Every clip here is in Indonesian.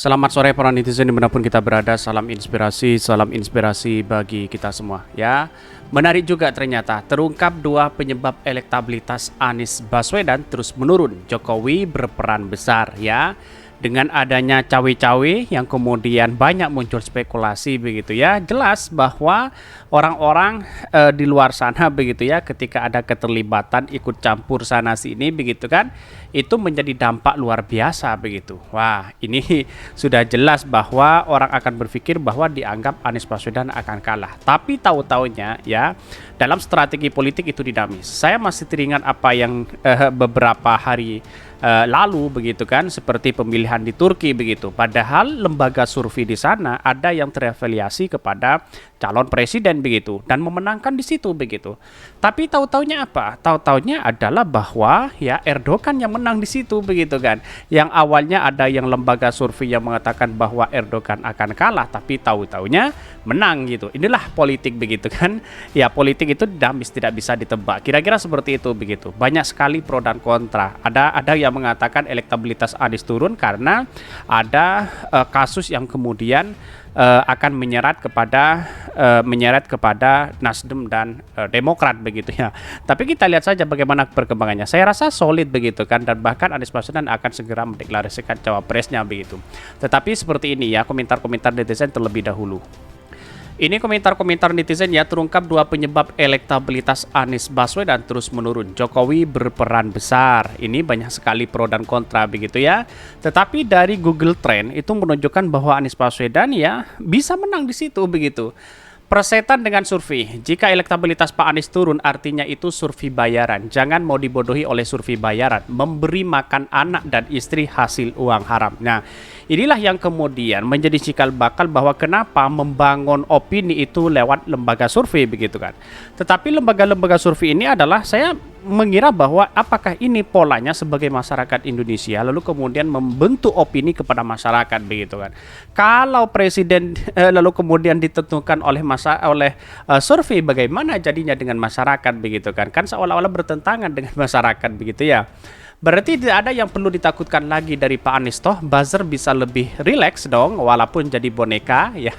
Selamat sore para netizen dimanapun kita berada, salam inspirasi bagi kita semua ya. Menarik juga ternyata terungkap dua penyebab elektabilitas Anies Baswedan terus menurun. Jokowi berperan besar ya. Dengan adanya cawe-cawe yang kemudian banyak muncul spekulasi begitu ya. Jelas bahwa orang-orang di luar sana begitu ya, ketika ada keterlibatan ikut campur sana sini begitu kan, itu menjadi dampak luar biasa begitu. Wah, ini sudah jelas bahwa orang akan berpikir bahwa dianggap Anies Baswedan akan kalah. Tapi tahu-taunya ya, dalam strategi politik itu dinamis. Saya masih teringat apa yang beberapa hari lalu begitu kan, seperti pemilihan di Turki begitu. Padahal lembaga survei di sana ada yang terafiliasi kepada calon presiden begitu dan memenangkan di situ begitu. Tapi tahu-taunya apa? Tahu-taunya adalah bahwa ya Erdogan yang menang di situ begitu kan. Yang awalnya ada yang lembaga survei yang mengatakan bahwa Erdogan akan kalah, tapi tahu-taunya menang gitu. Inilah politik begitu kan. Ya politik itu dinamis, tidak bisa ditebak. Kira-kira seperti itu begitu. Banyak sekali pro dan kontra. Ada yang mengatakan elektabilitas Anies turun karena ada kasus yang kemudian akan menyeret kepada Nasdem dan Demokrat begitu ya. Tapi kita lihat saja bagaimana perkembangannya. Saya rasa solid begitu kan, dan bahkan Anies Baswedan akan segera mendeklarasikan cawapresnya begitu. Tetapi seperti ini ya, komentar-komentar netizen terlebih dahulu. Ini komentar-komentar netizen ya, terungkap dua penyebab elektabilitas Anies Baswedan terus menurun. Jokowi berperan besar. Ini banyak sekali pro dan kontra begitu ya. Tetapi dari Google Trend itu menunjukkan bahwa Anies Baswedan ya bisa menang di situ begitu. Persetan dengan survei. Jika elektabilitas Pak Anies turun, artinya itu survei bayaran. Jangan mau dibodohi oleh survei bayaran. Memberi makan anak dan istri hasil uang haram. Nah, inilah yang kemudian menjadi cikal bakal bahwa kenapa membangun opini itu lewat lembaga survei begitu kan. Tetapi lembaga-lembaga survei ini adalah, saya mengira bahwa apakah ini polanya sebagai masyarakat Indonesia lalu kemudian membentuk opini kepada masyarakat begitu kan. Kalau presiden lalu kemudian ditentukan oleh survei, bagaimana jadinya dengan masyarakat begitu kan. Kan seolah-olah bertentangan dengan masyarakat begitu ya. Berarti tidak ada yang perlu ditakutkan lagi dari Pak Anies, toh buzzer bisa lebih rileks dong walaupun jadi boneka ya.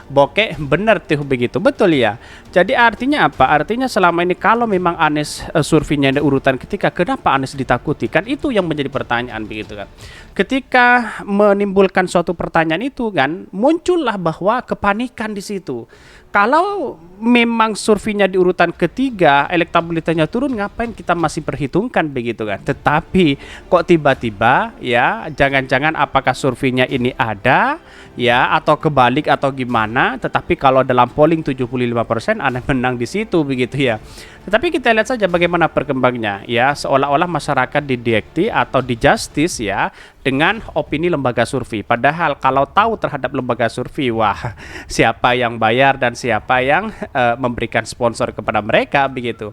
Bokeh bener tuh begitu, betul ya. Jadi artinya apa? Artinya selama ini kalau memang Anies surveinya ada urutan ketika, kenapa Anies ditakuti? Kan itu yang menjadi pertanyaan begitu kan. Ketika menimbulkan suatu pertanyaan itu kan, muncullah bahwa kepanikan di situ. Kalau memang surveinya di urutan ketiga, elektabilitasnya turun, ngapain kita masih perhitungkan begitu kan? Tetapi kok tiba-tiba ya, jangan-jangan apakah surveinya ini ada ya atau kebalik atau gimana? Tetapi kalau dalam polling 75% Anda menang di situ begitu ya. Tetapi kita lihat saja bagaimana perkembangannya ya, seolah-olah masyarakat didekti atau di justice ya dengan opini lembaga survei. Padahal kalau tahu terhadap lembaga survei, wah, siapa yang bayar dan siapa yang memberikan sponsor kepada mereka begitu.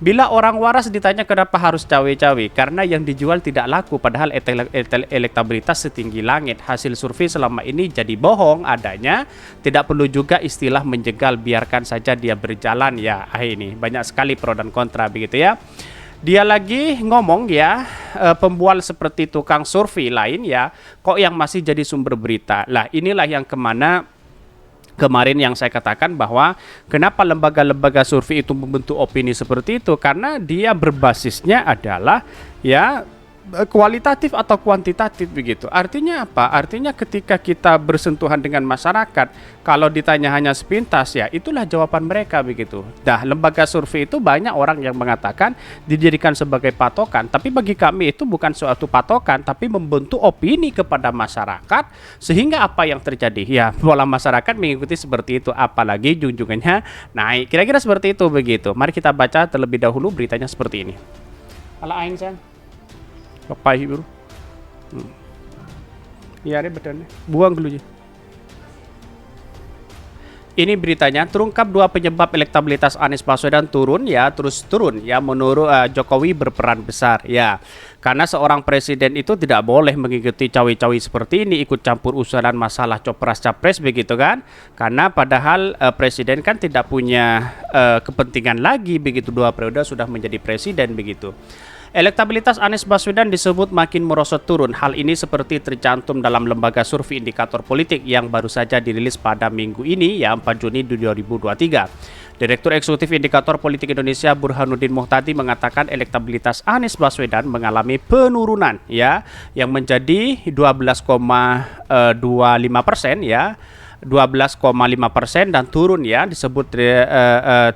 Bila orang waras ditanya kenapa harus cawe-cawe, karena yang dijual tidak laku, padahal elektabilitas setinggi langit. Hasil survei selama ini jadi bohong adanya, tidak perlu juga istilah menjegal, biarkan saja dia berjalan ya. Ini banyak sekali pro dan kontra begitu ya. Dia lagi ngomong ya, pembual seperti tukang survei lain ya, kok yang masih jadi sumber berita. Lah inilah yang kemarin yang saya katakan bahwa kenapa lembaga-lembaga survei itu membentuk opini seperti itu, karena dia berbasisnya adalah ya kualitatif atau kuantitatif begitu. Artinya apa? Artinya ketika kita bersentuhan dengan masyarakat, kalau ditanya hanya sepintas ya itulah jawaban mereka begitu. Nah, lembaga survei itu banyak orang yang mengatakan dijadikan sebagai patokan, tapi bagi kami itu bukan suatu patokan, tapi membentuk opini kepada masyarakat sehingga apa yang terjadi ya pola masyarakat mengikuti seperti itu, apalagi junjungannya naik. Kira-kira seperti itu begitu. Mari kita baca terlebih dahulu beritanya seperti ini. Ala aing san papai bro. Iya deh betul. Buang dulu aja. Ini beritanya, terungkap dua penyebab elektabilitas Anies Baswedan turun ya, terus turun ya, menurut Jokowi berperan besar ya. Karena seorang presiden itu tidak boleh mengikuti cawe-cawe seperti ini, ikut campur urusan masalah copras-capres begitu kan. Karena padahal presiden kan tidak punya kepentingan lagi begitu, 2 periode sudah menjadi presiden begitu. Elektabilitas Anies Baswedan disebut makin merosot turun. Hal ini seperti tercantum dalam lembaga survei indikator politik yang baru saja dirilis pada minggu ini, ya 4 Juni 2023. Direktur Eksekutif Indikator Politik Indonesia Burhanuddin Muhtadi mengatakan elektabilitas Anies Baswedan mengalami penurunan, ya, yang menjadi 12,25% ya. 12,5% dan turun, ya,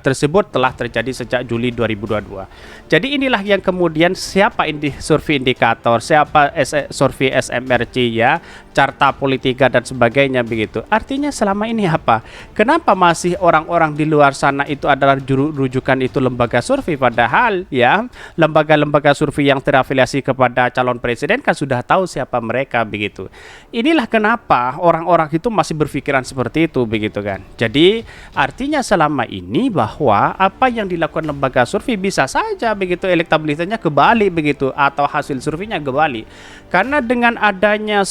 tersebut telah terjadi sejak Juli 2022. Jadi inilah yang kemudian siapa survei indikator, siapa survei SMRC, ya, carta politika dan sebagainya begitu. Artinya selama ini apa? Kenapa masih orang-orang di luar sana itu adalah rujukan itu lembaga survei, padahal ya lembaga-lembaga survei yang terafiliasi kepada calon presiden kan sudah tahu siapa mereka begitu. Inilah kenapa orang-orang itu masih berpikir seperti itu begitu kan. Jadi artinya selama ini bahwa apa yang dilakukan lembaga survei bisa saja begitu elektabilitasnya kembali begitu atau hasil surveinya kembali. Karena dengan adanya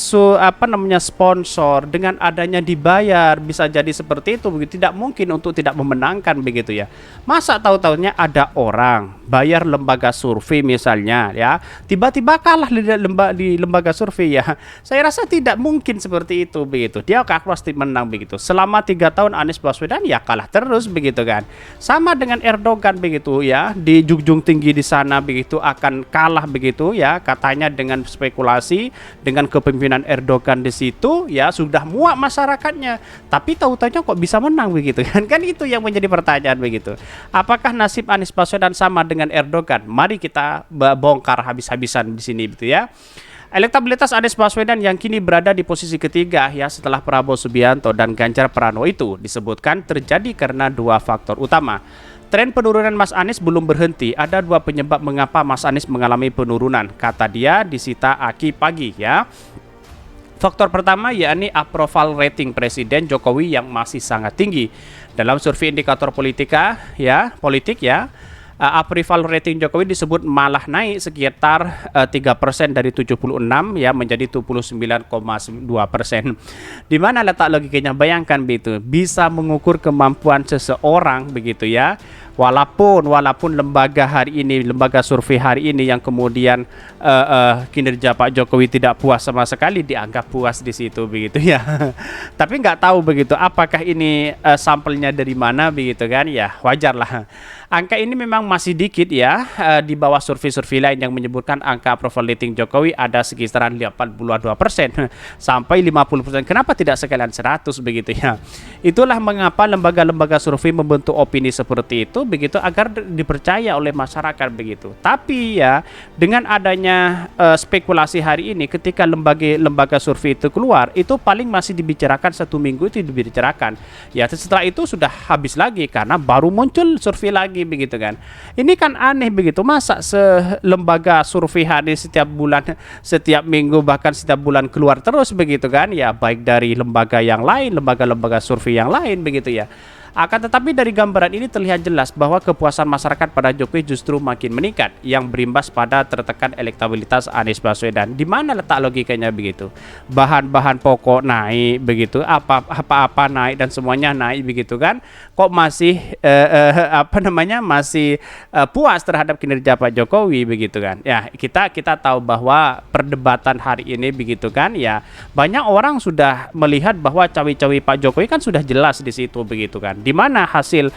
sponsor, dengan adanya dibayar bisa jadi seperti itu begitu. Tidak mungkin untuk tidak memenangkan begitu ya. Masa tahu-tahunya ada orang bayar lembaga survei misalnya ya, tiba-tiba kalah di lembaga survei ya. Saya rasa tidak mungkin seperti itu begitu. Dia pasti menang begitu. Selama 3 tahun Anies Baswedan ya kalah terus begitu kan. Sama dengan Erdogan begitu ya, di junjung tinggi di sana begitu akan kalah begitu ya, katanya dengan spekulasi dengan kepemimpinan Erdogan di situ ya sudah muak masyarakatnya. Tapi tahu-tahunya kok bisa menang begitu kan. Kan itu yang menjadi pertanyaan begitu. Apakah nasib Anies Baswedan sama dengan Erdogan? Mari kita bongkar habis-habisan di sini gitu ya. Elektabilitas Anies Baswedan yang kini berada di posisi ketiga ya setelah Prabowo Subianto dan Ganjar Pranowo itu disebutkan terjadi karena 2 faktor utama. Tren penurunan Mas Anies belum berhenti. Ada 2 penyebab mengapa Mas Anies mengalami penurunan. Kata dia disita Aki Pagi ya. Faktor pertama yakni approval rating Presiden Jokowi yang masih sangat tinggi. Dalam survei indikator politik ya, approval rating Jokowi disebut malah naik sekitar 3% dari 76 ya menjadi 79,2%. Di mana letak logikanya? Bayangkan begitu, bisa mengukur kemampuan seseorang begitu ya. Walaupun lembaga survei hari ini yang kemudian kinerja Pak Jokowi tidak puas sama sekali dianggap puas di situ begitu ya. Tapi nggak tahu begitu apakah ini sampelnya dari mana begitu kan ya, wajarlah. Angka ini memang masih dikit ya, di bawah survei-survei lain yang menyebutkan angka approval rating Jokowi ada sekitaran 82% sampai 50%. Kenapa tidak sekalian 100 begitu ya? Itulah mengapa lembaga-lembaga survei membentuk opini seperti itu begitu agar dipercaya oleh masyarakat begitu. Tapi ya dengan adanya spekulasi hari ini ketika lembaga survei itu keluar, itu paling masih dibicarakan 1 minggu itu dibicarakan. Ya setelah itu sudah habis lagi karena baru muncul survei lagi begitu kan. Ini kan aneh begitu. Masa lembaga survei hari setiap bulan, setiap minggu bahkan setiap bulan keluar terus begitu kan. Ya baik dari lembaga yang lain, lembaga-lembaga survei yang lain begitu ya. Akan tetapi dari gambaran ini terlihat jelas bahwa kepuasan masyarakat pada Jokowi justru makin meningkat yang berimbas pada tertekan elektabilitas Anies Baswedan. Di mana letak logikanya begitu? Bahan-bahan pokok naik begitu, apa-apa naik dan semuanya naik begitu kan? Kok masih masih puas terhadap kinerja Pak Jokowi begitu kan? Ya, kita tahu bahwa perdebatan hari ini begitu kan ya. Banyak orang sudah melihat bahwa cawi-cawi Pak Jokowi kan sudah jelas di situ begitu kan. Di mana hasil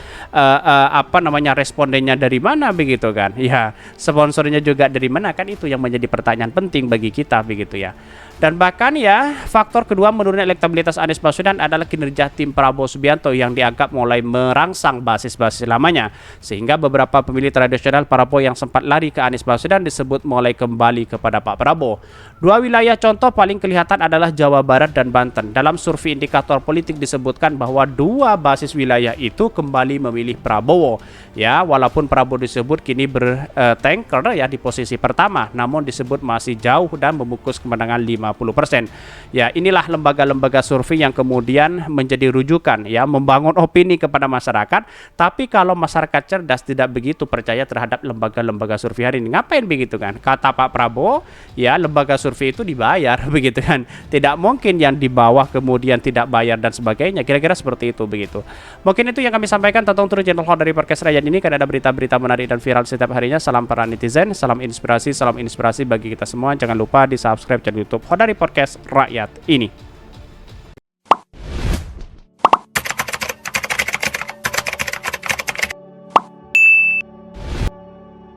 respondennya dari mana begitu kan? Ya, sponsornya juga dari mana kan, itu yang menjadi pertanyaan penting bagi kita begitu ya. Dan bahkan ya faktor kedua menurunnya elektabilitas Anies Baswedan adalah kinerja tim Prabowo Subianto yang dianggap mulai merangsang basis-basis lamanya, sehingga beberapa pemilih tradisional Prabowo yang sempat lari ke Anies Baswedan disebut mulai kembali kepada Pak Prabowo. 2 wilayah contoh paling kelihatan adalah Jawa Barat dan Banten. Dalam survei indikator politik disebutkan bahwa 2 basis wilayah itu kembali memilih Prabowo. Ya, walaupun Prabowo disebut kini bertengker ya di posisi pertama, namun disebut masih jauh dan membungkus kemenangan 50%. Ya, inilah lembaga-lembaga survei yang kemudian menjadi rujukan ya, membangun opini kepada masyarakat. Tapi kalau masyarakat cerdas tidak begitu percaya terhadap lembaga-lembaga survei hari ini. Ngapain begitu kan? Kata Pak Prabowo, ya lembaga survei itu dibayar begitu kan. Tidak mungkin yang di bawah kemudian tidak bayar dan sebagainya. Kira-kira seperti itu begitu. Mungkin itu yang kami sampaikan tentang terus channel Hodari Podcast Rakyat ini, karena ada berita-berita menarik dan viral setiap harinya. Salam para netizen, salam inspirasi bagi kita semua. Jangan lupa di subscribe channel YouTube Hodari Podcast Rakyat ini.